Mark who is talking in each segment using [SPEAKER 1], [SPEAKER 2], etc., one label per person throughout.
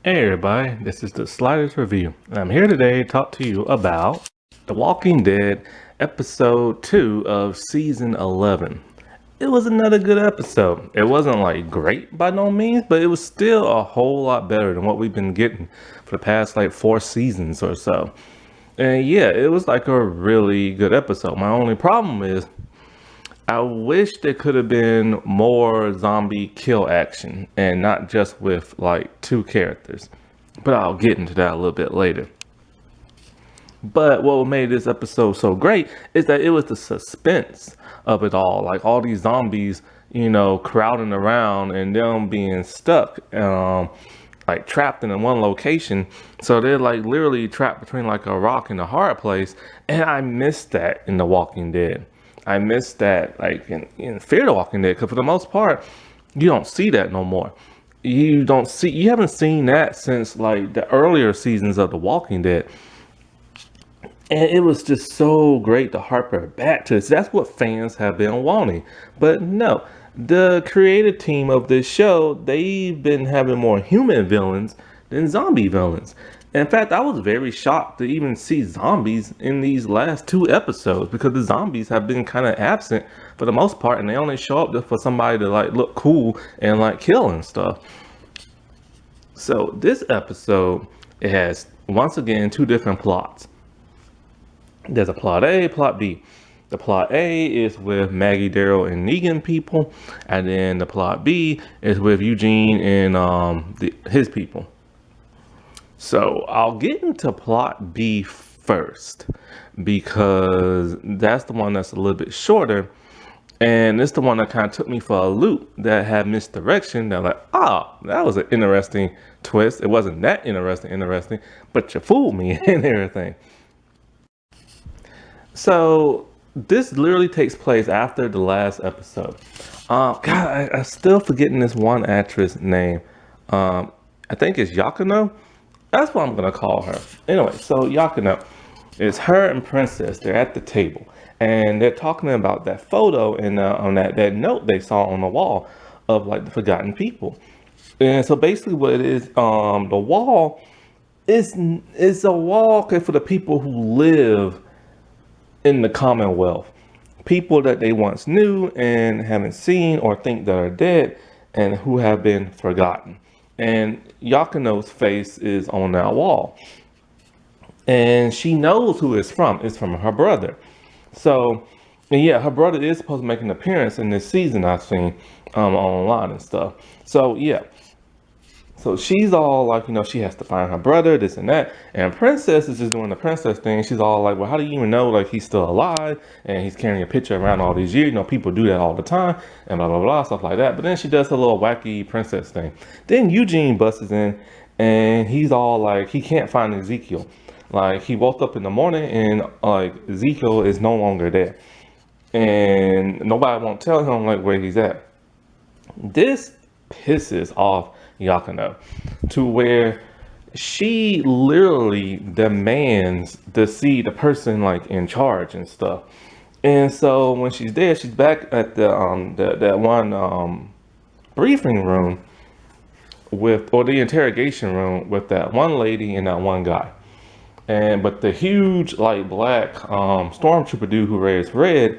[SPEAKER 1] Hey everybody, this is the Sliders Review, and I'm here today to talk to you about The Walking Dead episode 2 of season 11. It was another good episode. It wasn't like great by no means, but it was still a whole lot better than what we've been getting for the past like 4 seasons or so. And yeah, it was like a really good episode. My only problem is I wish there could have been more zombie kill action and not just with like two characters. But I'll get into that a little bit later. But what made this episode so great is that it was the suspense of it all. Like all these zombies, crowding around and them being stuck, like trapped in one location. So they're like literally trapped between like a rock and a hard place. And I missed that in The Walking Dead. I missed that like in Fear the Walking Dead, because for the most part, you don't see that no more. You haven't seen that since like the earlier seasons of The Walking Dead. And it was just so great to harper back to this. That's what fans have been wanting. But no, the creative team of this show, they've been having more human villains than zombie villains. In fact, I was very shocked to even see zombies in these last two episodes, because the zombies have been kind of absent for the most part, and they only show up just for somebody to like look cool and like kill and stuff. So this episode, it has once again two different plots. There's a plot A, plot B. The plot A is with Maggie, Daryl, and Negan people, and then the plot B is with Eugene and his people. So I'll get into plot B first, because that's the one that's a little bit shorter, and it's the one that kind of took me for a loop, that had misdirection. That like, that was an interesting twist. It wasn't that interesting, but you fooled me and everything. So this literally takes place after the last episode. I still forgetting this one actress name. I think it's Yakino. That's what I'm gonna call her. Anyway, so Yakino, it's her and Princess. They're at the table and they're talking about that photo and on that note they saw on the wall of like the forgotten people. And so basically, what it is, the wall is a wall, okay, for the people who live in the Commonwealth, people that they once knew and haven't seen or think that are dead and who have been forgotten. And Yakino's face is on that wall. And she knows who it's from. It's from her brother. So, and yeah, her brother is supposed to make an appearance in this season, I've seen online and stuff. So, yeah. So she's all like, she has to find her brother, this and that. And Princess is just doing the princess thing. She's all like, well, how do you even know like he's still alive and he's carrying a picture around all these years? People do that all the time and blah, blah, blah, stuff like that. But then she does a little wacky princess thing. Then Eugene busts in and he's all like, he can't find Ezekiel. Like he woke up in the morning and like Ezekiel is no longer there. And nobody won't tell him like where he's at. This pisses off Yakino to where she literally demands to see the person like in charge and stuff. And so when she's there, she's back at that one briefing room or the interrogation room with that one lady and that one guy. But the huge like black stormtrooper dude who wears red,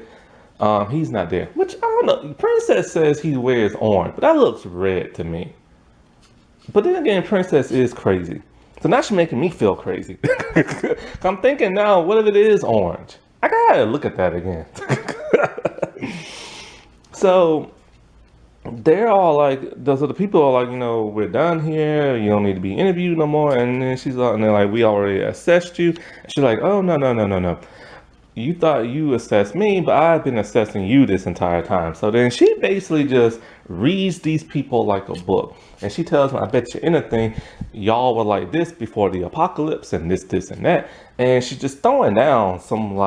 [SPEAKER 1] he's not there. Which I don't know. Princess says he wears orange, but that looks red to me. But then again, Princess is crazy. So now she's making me feel crazy. I'm thinking now, what if it is orange? I gotta look at that again. So they're all like, so the people are like, we're done here. You don't need to be interviewed no more. And then she's like, and they're like, we already assessed you. And she's like, oh, no. You thought you assessed me, but I've been assessing you this entire time. So then she basically just reads these people like a book. And she tells them, I bet you anything, y'all were like this before the apocalypse and this, and that. And she's just throwing down some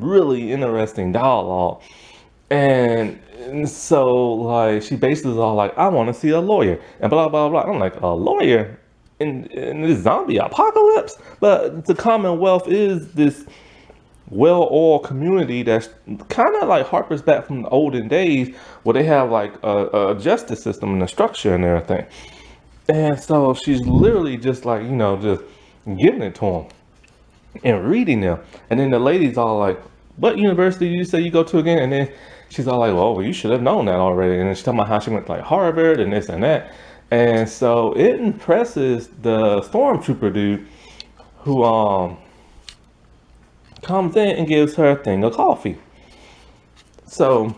[SPEAKER 1] really interesting dialogue. And so like, she basically is all like, I want to see a lawyer and blah, blah, blah. I'm like, a lawyer in this zombie apocalypse? But the Commonwealth is this well-oiled community that's kind of like harpers back from the olden days where they have like a justice system and a structure and everything. And so she's literally just like, just giving it to him and reading them. And then the lady's all like, what university did you say you go to again? And then she's all like, well, you should have known that already. And then she's talking about how she went to like Harvard and this and that. And so it impresses the stormtrooper dude who comes in and gives her a thing of coffee. So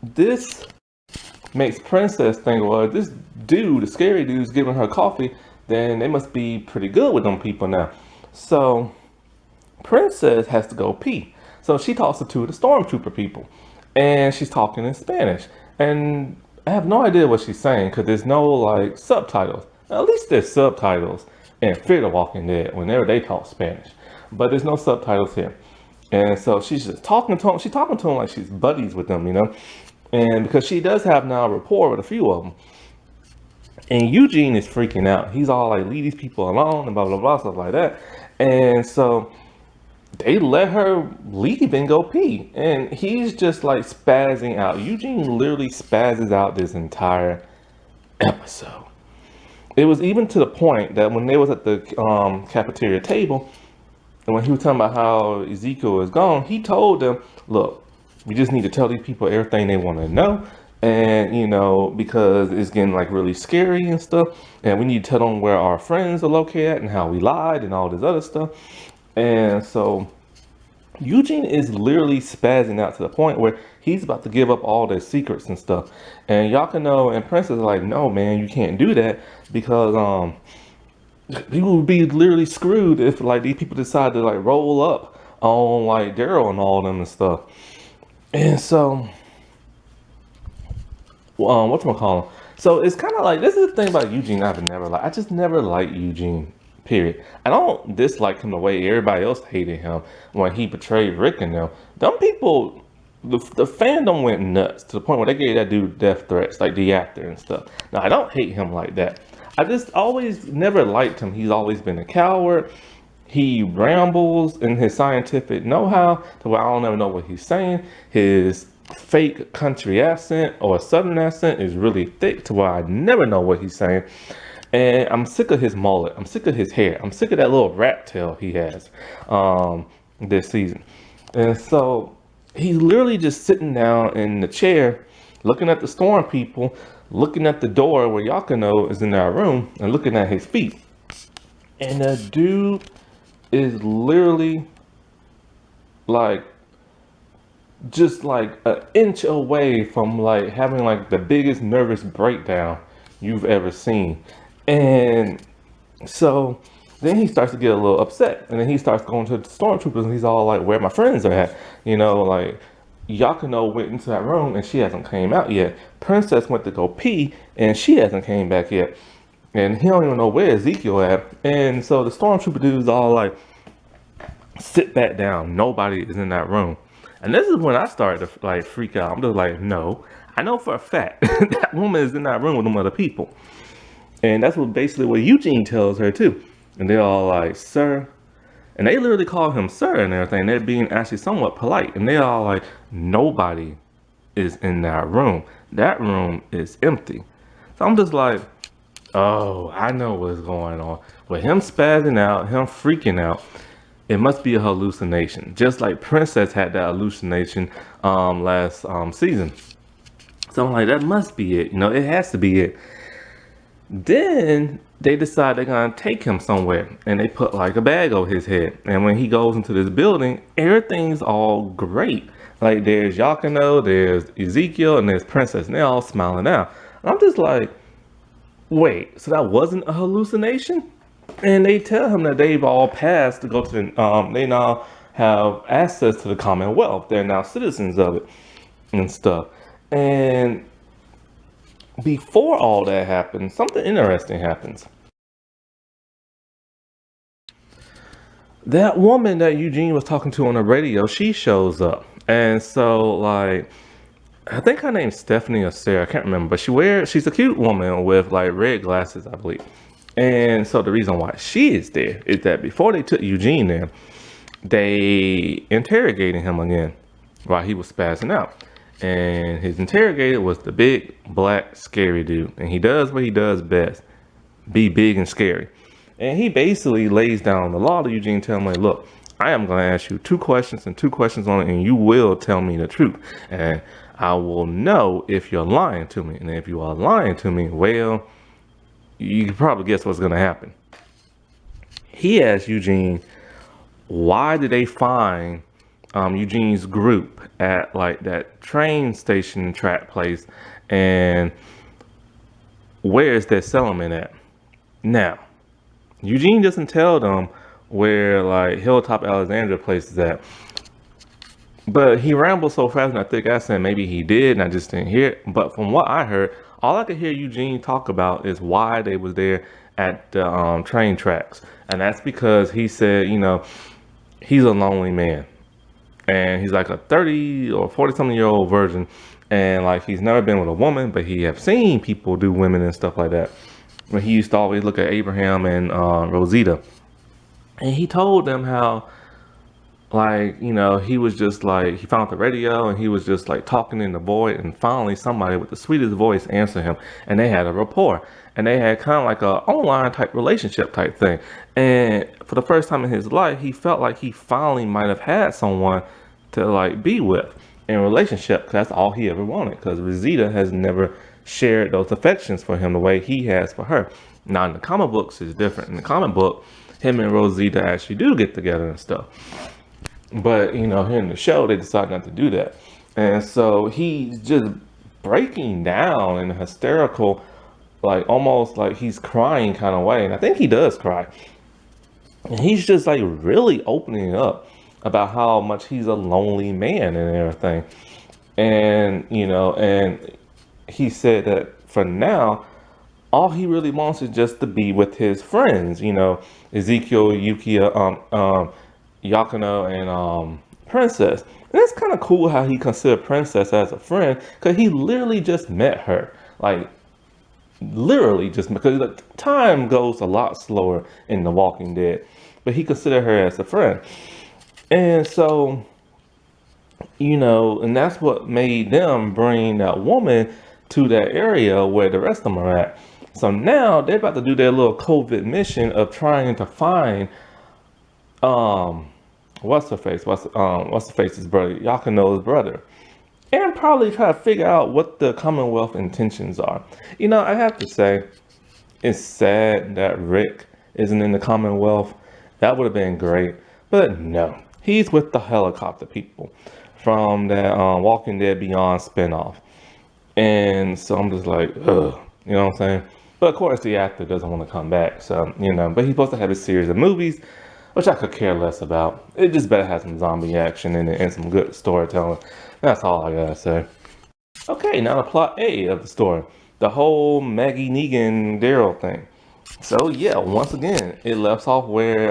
[SPEAKER 1] this makes Princess think, well, if this dude, the scary dude's giving her coffee, then they must be pretty good with them people now. So Princess has to go pee. So she talks to two of the stormtrooper people, and she's talking in Spanish. And I have no idea what she's saying because there's no like subtitles. At least there's subtitles in Fear the Walking Dead whenever they talk Spanish, but there's no subtitles here. And so she's just talking to him. She's talking to him like she's buddies with them, And because she does have now a rapport with a few of them. And Eugene is freaking out. He's all like, leave these people alone and blah, blah, blah, stuff like that. And so they let her leave and go pee. And he's just like spazzing out. Eugene literally spazzes out this entire episode. It was even to the point that when they was at the cafeteria table, and when he was talking about how Ezekiel is gone, he told them, look, we just need to tell these people everything they want to know. And, because it's getting like really scary and stuff. And we need to tell them where our friends are located at and how we lied and all this other stuff. And so Eugene is literally spazzing out to the point where he's about to give up all their secrets and stuff. And Yakino and Princess are like, no, man, you can't do that because people would be literally screwed if like these people decide to like roll up on like Daryl and all them and stuff. And so whatchamacallit? So it's kind of like, this is the thing about Eugene I've never liked. I just never liked Eugene, period. I don't dislike him the way everybody else hated him when he betrayed Rick and them. Them people, the fandom went nuts to the point where they gave that dude death threats, like the actor and stuff. Now, I don't hate him like that. I just always never liked him. He's always been a coward. He rambles in his scientific know-how to where I don't ever know what he's saying. His fake country accent or southern accent is really thick to where I never know what he's saying. And I'm sick of his mullet. I'm sick of his hair. I'm sick of that little rat tail he has this season. And so he's literally just sitting down in the chair, looking at the storm people, looking at the door where Yakino is in our room and looking at his feet. And the dude is literally like just like an inch away from like having like the biggest nervous breakdown you've ever seen. And so then he starts to get a little upset, and then he starts going to the stormtroopers and he's all like, where my friends are at, like Yakino went into that room and she hasn't came out yet. Princess went to go pee and she hasn't came back yet, and he don't even know where Ezekiel at. And so the stormtrooper dude's all like, sit back down, nobody is in that room. And this is when I started to like freak out. I'm just like, no, I know for a fact that woman is in that room with them other people. And that's basically what Eugene tells her too. And they're all like, sir. And they literally call him sir and everything. They're being actually somewhat polite. And they're all like, nobody is in that room. That room is empty. So I'm just like, oh, I know what's going on. With him spazzing out, him freaking out, it must be a hallucination. Just like Princess had that hallucination last season. So I'm like, that must be it. It has to be it. Then they decide they're going to take him somewhere. And they put like a bag over his head. And when he goes into this building, everything's all great. Like there's Yakino, there's Ezekiel, and there's Princess. And they're all smiling out. And I'm just like, wait, so that wasn't a hallucination? And they tell him that they've all passed to go to they now have access to the Commonwealth. They're now citizens of it and stuff. And before all that happens, something interesting happens. That woman that Eugene was talking to on the radio, she shows up. And so like, I think her name's Stephanie or Sarah, I can't remember, but she's a cute woman with like red glasses, I believe. And so the reason why she is there is that before they took Eugene there, they interrogated him again while he was spazzing out. And his interrogator was the big, black, scary dude. And he does what he does best, be big and scary. And he basically lays down the law to Eugene, telling him, like, look, I am going to ask you 2 questions and 2 questions on it, and you will tell me the truth. And I will know if you're lying to me. And if you are lying to me, well, you can probably guess what's going to happen. He asked Eugene, why did they find Eugene's group at like that train station track place, and where is their settlement at? Now, Eugene doesn't tell them where like Hilltop Alexandria place is at, but he rambled so fast in a thick accent, maybe he did and I just didn't hear it. But from what I heard, all I could hear Eugene talk about is why they was there at the train tracks. And that's because he said, he's a lonely man. And he's like a 30 or 40 something year old virgin. And like, he's never been with a woman, but he have seen people do women and stuff like that. When he used to always look at Abraham and Rosita. And he told them how, like, he was just like, he found the radio and he was just like talking in the void, and finally somebody with the sweetest voice answered him, and they had a rapport, and they had kind of like a online type relationship type thing. And for the first time in his life, he felt like he finally might have had someone to like be with in a relationship, because that's all he ever wanted, because Rosita has never shared those affections for him the way he has for her. Now in the comic books it's different. In the comic book, him and Rosita actually do get together and stuff. But, here in the show, they decide not to do that. And so he's just breaking down in a hysterical, like almost like he's crying kind of way. And I think he does cry. And he's just like really opening up about how much he's a lonely man and everything. And, and he said that for now, all he really wants is just to be with his friends, Ezekiel, Yukia, Yakino, and Princess. And it's kind of cool how he considered Princess as a friend, because he literally just met her. Like, literally just, because the time goes a lot slower in The Walking Dead. But he considered her as a friend. And so, and that's what made them bring that woman to that area where the rest of them are at. So now they're about to do their little COVID mission of trying to find what's the face's brother, Yakino's brother, and probably try to figure out what the Commonwealth intentions are. I have to say, it's sad that Rick isn't in the Commonwealth. That would have been great, but no, he's with the helicopter people from that Walking Dead Beyond spinoff. And so I'm just like, ugh, you know what I'm saying? But of course the actor doesn't want to come back, so but he's supposed to have a series of movies, which I could care less about. It just better have some zombie action in it and some good storytelling. That's all I gotta say. Okay, now the plot A of the story. The whole Maggie Negan Daryl thing. So yeah, once again, it left off where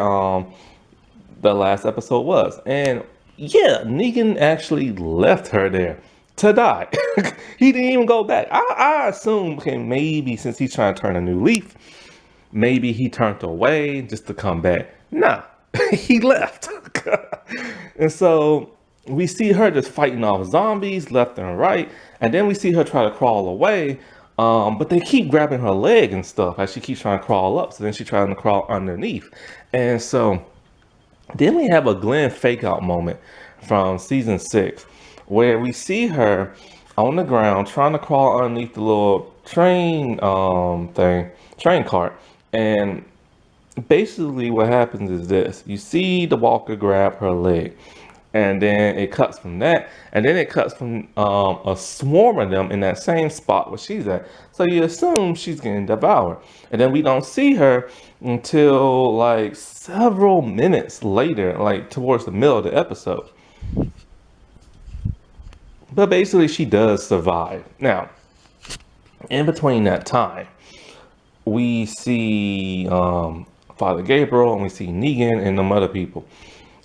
[SPEAKER 1] the last episode was. And yeah, Negan actually left her there to die. He didn't even go back. I assume, okay, maybe since he's trying to turn a new leaf, maybe he turned away just to come back. Nah, he left. And so we see her just fighting off zombies left and right. And then we see her try to crawl away. But they keep grabbing her leg and stuff as she keeps trying to crawl up. So then she's trying to crawl underneath. And so then we have a Glenn fake out moment from season 6, where we see her on the ground trying to crawl underneath the little train train cart. And basically what happens is this: you see the walker grab her leg, and then it cuts from that, and then it cuts from a swarm of them in that same spot where she's at. So you assume she's getting devoured, and then we don't see her until like several minutes later, like towards the middle of the episode. But basically she does survive. Now, in between that time, we see Father Gabriel, and we see Negan and them other people.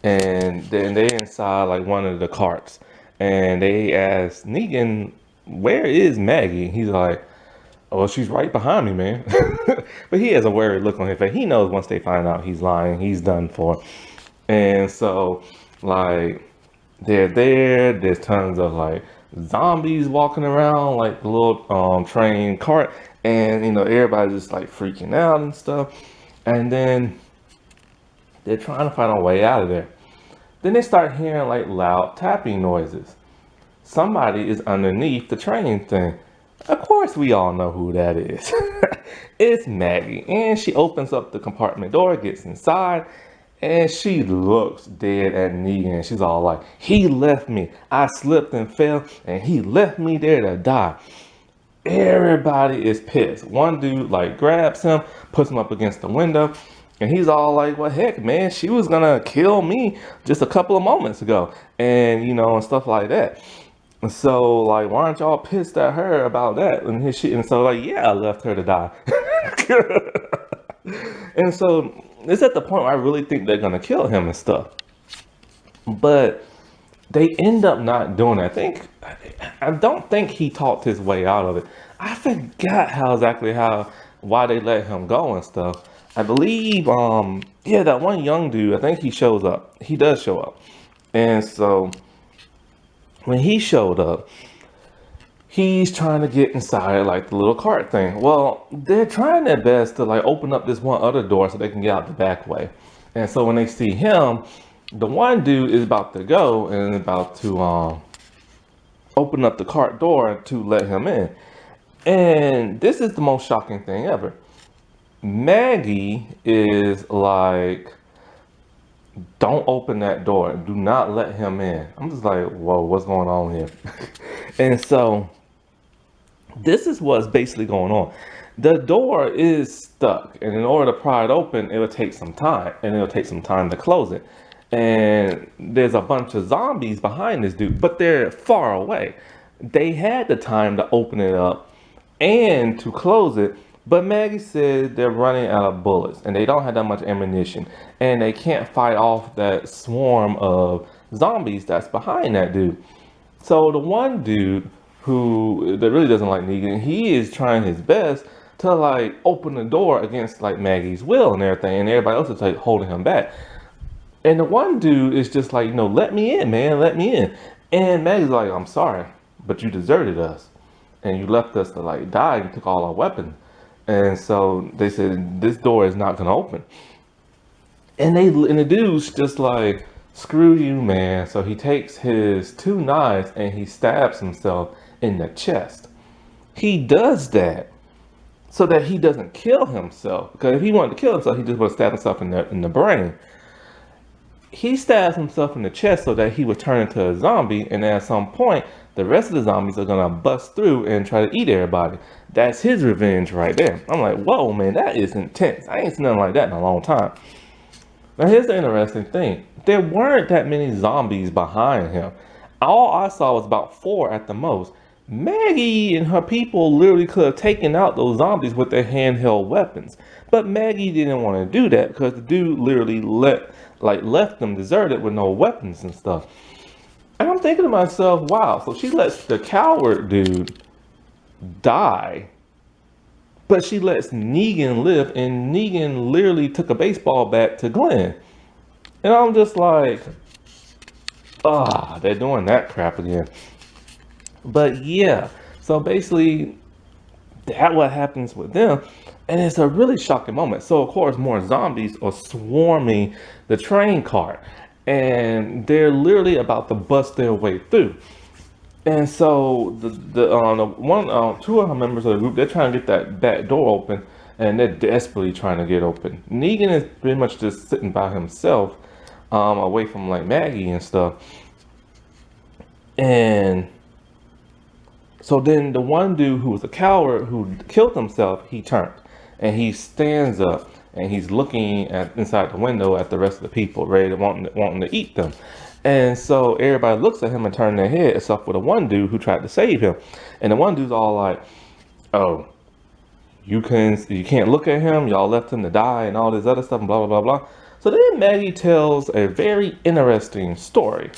[SPEAKER 1] And then they're inside like one of the carts. And they ask Negan, where is Maggie? He's like, oh, she's right behind me, man. But he has a worried look on his face. He knows once they find out he's lying, he's done for. And so, like, they're there. There's tons of like zombies walking around like the little train cart, and everybody's just like freaking out and stuff. And then they're trying to find a way out of there. Then they start hearing like loud tapping noises. Somebody is underneath the train thing. Of course, we all know who that is. It's Maggie. And she opens up the compartment door, gets inside, and she looks dead at Negan. She's all like, he left me. I slipped and fell, and he left me there to die. Everybody is pissed. One dude like grabs him, puts him up against the window, and he's all like, well, heck, man, she was gonna kill me just a couple of moments ago. And stuff like that. So like, why aren't y'all pissed at her about that? And his shit, and so like, yeah, I left her to die. And so it's at the point where I really think they're gonna kill him and stuff. But they end up not doing it. I don't think he talked his way out of it. I forgot why they let him go and stuff. I believe yeah, that one young dude, I think he shows up. He does show up. And so when he showed up, he's trying to get inside like the little cart thing. Well, they're trying their best to like open up this one other door so they can get out the back way. And so when they see him, the one dude is about to go and about to open up the cart door to let him in. And this is the most shocking thing ever. Maggie is like, don't open that door. Do not let him in. I'm just like, whoa, what's going on here? And so this is what's basically going on. The door is stuck, and in order to pry it open, it will take some time, and it'll take some time to close it. And there's a bunch of zombies behind this dude, but they're far away. They had the time to open it up and to close it, but Maggie said they're running out of bullets, and they don't have that much ammunition, and they can't fight off that swarm of zombies that's behind that dude. So the one dude that really doesn't like Negan, he is trying his best to like open the door against like Maggie's will and everything, and everybody else is like holding him back. And the one dude is just like, let me in, man, let me in. And Maggie's like, I'm sorry, but you deserted us, and you left us to like die. You took all our weapons, and so they said this door is not gonna open. And the dude's just like, screw you, man. So he takes his two knives and he stabs himself in the chest. He does that so that he doesn't kill himself. Because if he wanted to kill himself, he just would have stabbed himself in the brain. He stabs himself in the chest so that he would turn into a zombie, and at some point, the rest of the zombies are gonna bust through and try to eat everybody. That's his revenge right there. I'm like, whoa, man, that is intense. I ain't seen nothing like that in a long time. Now here's the interesting thing. There weren't that many zombies behind him. All I saw was about 4 at the most. Maggie and her people literally could have taken out those zombies with their handheld weapons. But Maggie didn't want to do that because the dude literally left them deserted with no weapons and stuff. And I'm thinking to myself, wow, so she lets the coward dude die, but she lets Negan live, and Negan literally took a baseball bat to Glenn. And I'm just like, they're doing that crap again. But yeah, so basically, that's what happens with them. And it's a really shocking moment. So, of course, more zombies are swarming the train cart. And they're literally about to bust their way through. And so two of her members of the group, they're trying to get that back door open, and they're desperately trying to get open. Negan is pretty much just sitting by himself, away from like Maggie and stuff. And so then the one dude who was a coward who killed himself, he turned and he stands up and he's looking at inside the window at the rest of the people, ready to wanting to eat them. And so everybody looks at him and turn their head, except for the one dude who tried to save him. And the one dude's all like, "Oh, you can't look at him. Y'all left him to die and all this other stuff and blah blah blah blah." So then Maggie tells a very interesting story.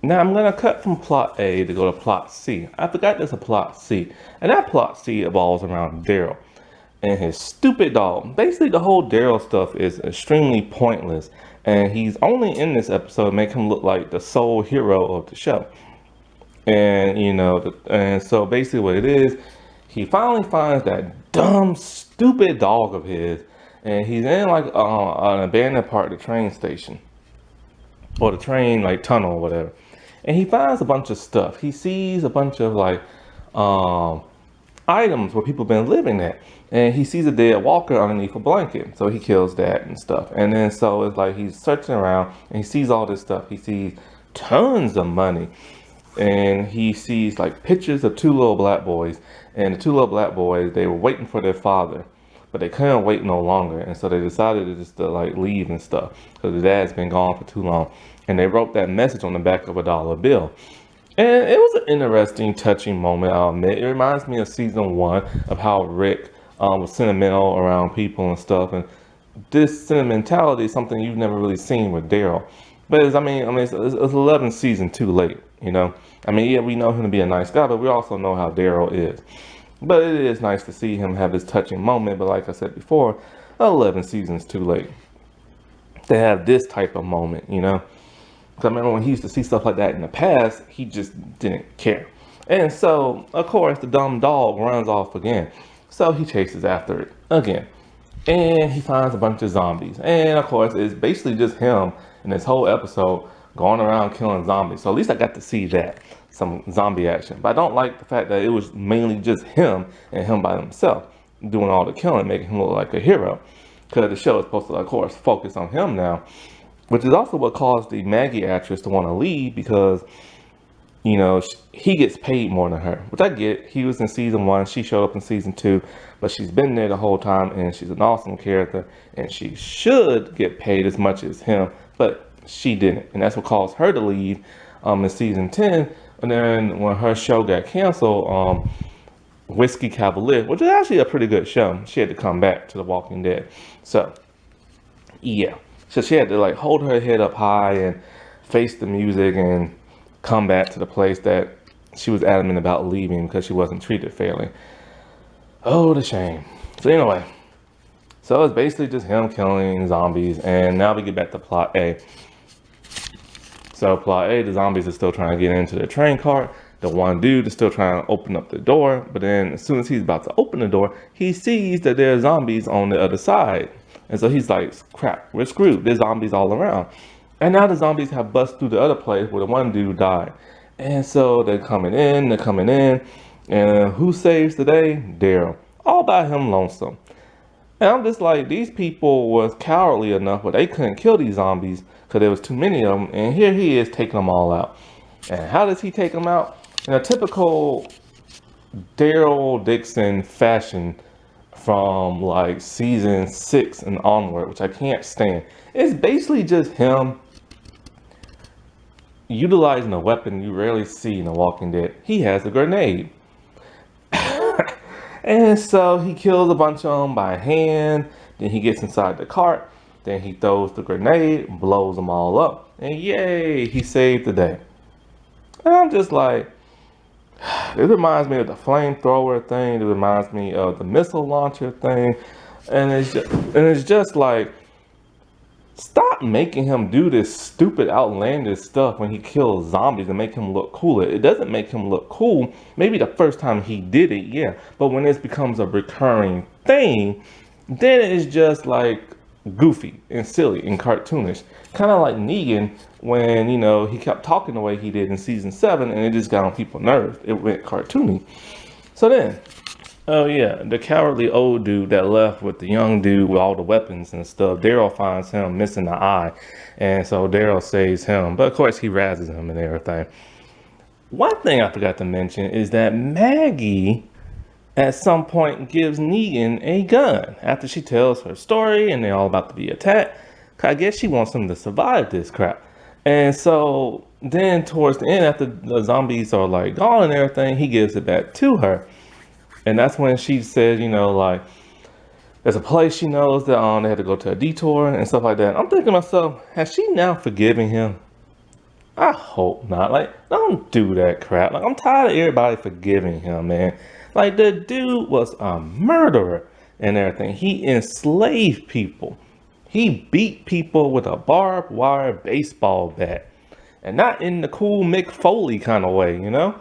[SPEAKER 1] Now I'm gonna cut from plot A to go to plot C. I forgot there's a plot C, and that plot C evolves around Daryl and his stupid dog. Basically, the whole Daryl stuff is extremely pointless, and he's only in this episode to make him look like the sole hero of the show. And and so basically, what it is, he finally finds that dumb, stupid dog of his, and he's in like an abandoned part of the train station or the train like tunnel or whatever. And he finds a bunch of stuff. He sees a bunch of like um, items where people been living at. And he sees a dead walker underneath a blanket. So he kills that and stuff. And then so it's like he's searching around and he sees all this stuff. He sees tons of money. And he sees like pictures of two little black boys. And the two little black boys, they were waiting for their father. But they couldn't wait no longer. And so they decided to just like leave and stuff. Because the dad's been gone for too long. And they wrote that message on the back of a dollar bill. And it was an interesting, touching moment, I'll admit. It reminds me of season 1 of how Rick was sentimental around people and stuff. And this sentimentality is something you've never really seen with Daryl. But it's 11 seasons too late, you know? I mean, yeah, we know him to be a nice guy, but we also know how Daryl is. But it is nice to see him have this touching moment. But like I said before, 11 seasons too late to have this type of moment, you know? Because I remember when he used to see stuff like that in the past, he just didn't care. And so, of course, the dumb dog runs off again. So he chases after it again. And he finds a bunch of zombies. And of course, it's basically just him in this whole episode going around killing zombies. So at least I got to see that, some zombie action. But I don't like the fact that it was mainly just him and him by himself doing all the killing, making him look like a hero. Because the show is supposed to, of course, focus on him now. Which is also what caused the Maggie actress to want to leave because, he gets paid more than her. Which I get. He was in season 1. She showed up in season 2. But she's been there the whole time and she's an awesome character. And she should get paid as much as him. But she didn't. And that's what caused her to leave in season 10. And then when her show got canceled, Whiskey Cavalier, which is actually a pretty good show, she had to come back to The Walking Dead. So, yeah. So she had to like hold her head up high and face the music and come back to the place that she was adamant about leaving because she wasn't treated fairly. Oh, the shame. So anyway, so it's basically just him killing zombies. And now we get back to plot A. So plot A, the zombies are still trying to get into the train cart. The one dude is still trying to open up the door. But then as soon as he's about to open the door, he sees that there are zombies on the other side. And so he's like, crap, we're screwed. There's zombies all around. And now the zombies have busted through the other place where the one dude died. And so they're coming in. And who saves the day? Daryl. All by him lonesome. And I'm just like, these people was cowardly enough, but they couldn't kill these zombies because there was too many of them. And here he is taking them all out. And how does he take them out? In a typical Daryl Dixon fashion, from like season 6 and onward, which I can't stand. It's basically just him utilizing a weapon you rarely see in The Walking Dead. He has a grenade. And so he kills a bunch of them by hand. Then he gets inside the cart. Then he throws the grenade, blows them all up. And yay, he saved the day. And I'm just like, it reminds me of the flamethrower thing. It reminds me of the missile launcher thing. And it's just like, stop making him do this stupid, outlandish stuff when he kills zombies and make him look cooler. It doesn't make him look cool. Maybe the first time he did it, yeah. But when this becomes a recurring thing, then it's just like goofy and silly and cartoonish. Kind of like Negan when, he kept talking the way he did in season 7 and it just got on people's nerves. It went cartoony. So then, oh yeah, the cowardly old dude that left with the young dude with all the weapons and stuff, Daryl finds him missing the eye. And so Daryl saves him. But of course he razzes him and everything. One thing I forgot to mention is that Maggie at some point gives Negan a gun after she tells her story and they're all about to be attacked. I guess she wants him to survive this crap. And so then towards the end, after the zombies are like gone and everything, he gives it back to her. And that's when she said, like, there's a place she knows that they had to go to a detour and stuff like that. I'm thinking to myself, has she now forgiven him? I hope not. Like, don't do that crap. Like, I'm tired of everybody forgiving him, man. Like, the dude was a murderer and everything. He enslaved people. He beat people with a barbed wire baseball bat. And not in the cool Mick Foley kind of way, you know?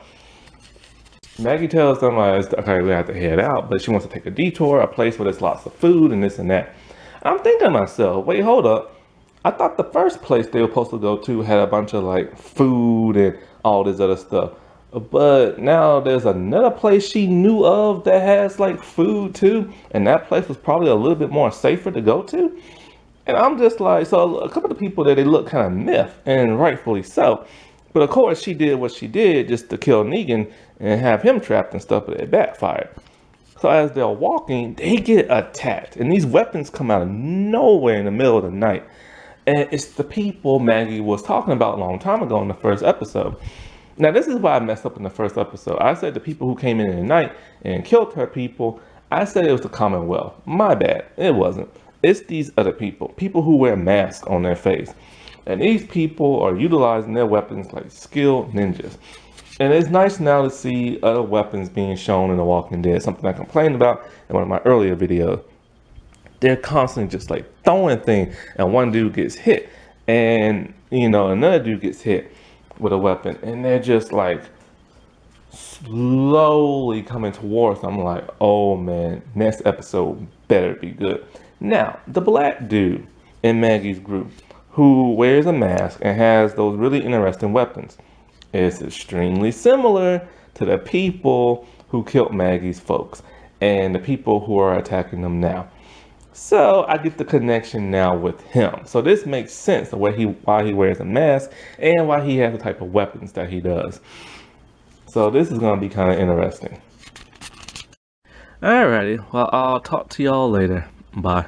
[SPEAKER 1] Maggie tells them, okay, we have to head out, but she wants to take a detour, a place where there's lots of food and this and that. I'm thinking to myself, wait, hold up. I thought the first place they were supposed to go to had a bunch of like food and all this other stuff. But now there's another place she knew of that has like food too. And that place was probably a little bit more safer to go to. And I'm just like, so a couple of people there, they look kind of miffed, and rightfully so. But of course, she did what she did just to kill Negan and have him trapped and stuff, but it backfired. So as they're walking, they get attacked. And these weapons come out of nowhere in the middle of the night. And it's the people Maggie was talking about a long time ago in the first episode. Now, this is why I messed up in the first episode. I said the people who came in the night and killed her people, I said it was the Commonwealth. My bad. It wasn't. It's these other people who wear masks on their face. And these people are utilizing their weapons like skilled ninjas. And it's nice now to see other weapons being shown in The Walking Dead, something I complained about in one of my earlier videos. They're constantly just like throwing things, and one dude gets hit, and another dude gets hit with a weapon, and they're just like slowly coming towards them. I'm like, oh man, next episode better be good. Now, the black dude in Maggie's group who wears a mask and has those really interesting weapons is extremely similar to the people who killed Maggie's folks and the people who are attacking them now. So I get the connection now with him. So this makes sense of why he wears a mask and why he has the type of weapons that he does. So this is going to be kind of interesting. Alrighty, well, I'll talk to y'all later. Bye.